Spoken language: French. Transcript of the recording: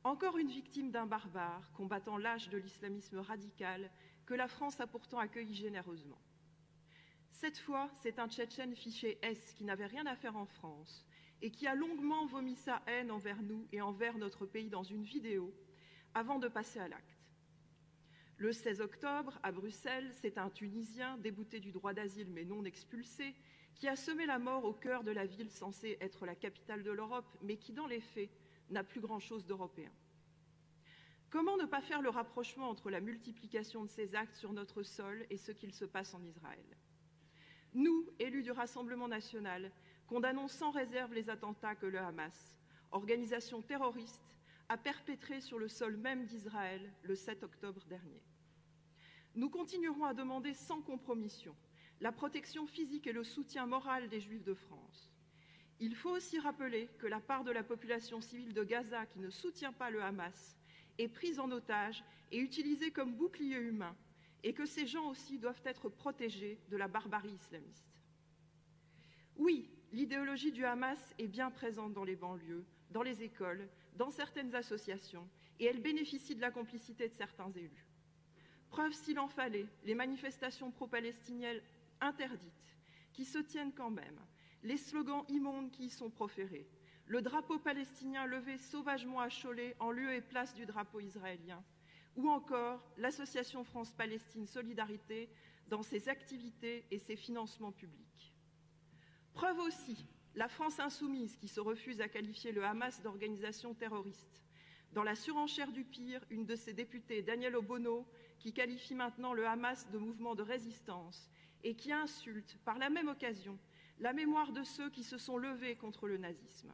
Encore une victime d'un barbare, combattant lâche de l'islamisme radical, que la France a pourtant accueilli généreusement. Cette fois, c'est un Tchétchène fiché S qui n'avait rien à faire en France et qui a longuement vomi sa haine envers nous et envers notre pays dans une vidéo avant de passer à l'acte. Le 16 octobre, à Bruxelles, c'est un Tunisien débouté du droit d'asile mais non expulsé qui a semé la mort au cœur de la ville censée être la capitale de l'Europe, mais qui, dans les faits, n'a plus grand-chose d'européen. Comment ne pas faire le rapprochement entre la multiplication de ces actes sur notre sol et ce qu'il se passe en Israël? Nous, élus du Rassemblement national, condamnons sans réserve les attentats que le Hamas, organisation terroriste, a perpétrés sur le sol même d'Israël le 7 octobre dernier. Nous continuerons à demander sans compromission la protection physique et le soutien moral des Juifs de France. Il faut aussi rappeler que la part de la population civile de Gaza qui ne soutient pas le Hamas est prise en otage et utilisée comme bouclier humain, et que ces gens aussi doivent être protégés de la barbarie islamiste. Oui, l'idéologie du Hamas est bien présente dans les banlieues, dans les écoles, dans certaines associations, et elle bénéficie de la complicité de certains élus. Preuve s'il en fallait, les manifestations pro-palestiniennes interdites, qui se tiennent quand même, les slogans immondes qui y sont proférés, le drapeau palestinien levé sauvagement à Cholet en lieu et place du drapeau israélien, ou encore l'association France-Palestine Solidarité dans ses activités et ses financements publics. Preuve aussi, la France insoumise qui se refuse à qualifier le Hamas d'organisation terroriste. Dans la surenchère du pire, une de ses députées, Danielle Obono, qui qualifie maintenant le Hamas de mouvement de résistance et qui insulte, par la même occasion, la mémoire de ceux qui se sont levés contre le nazisme.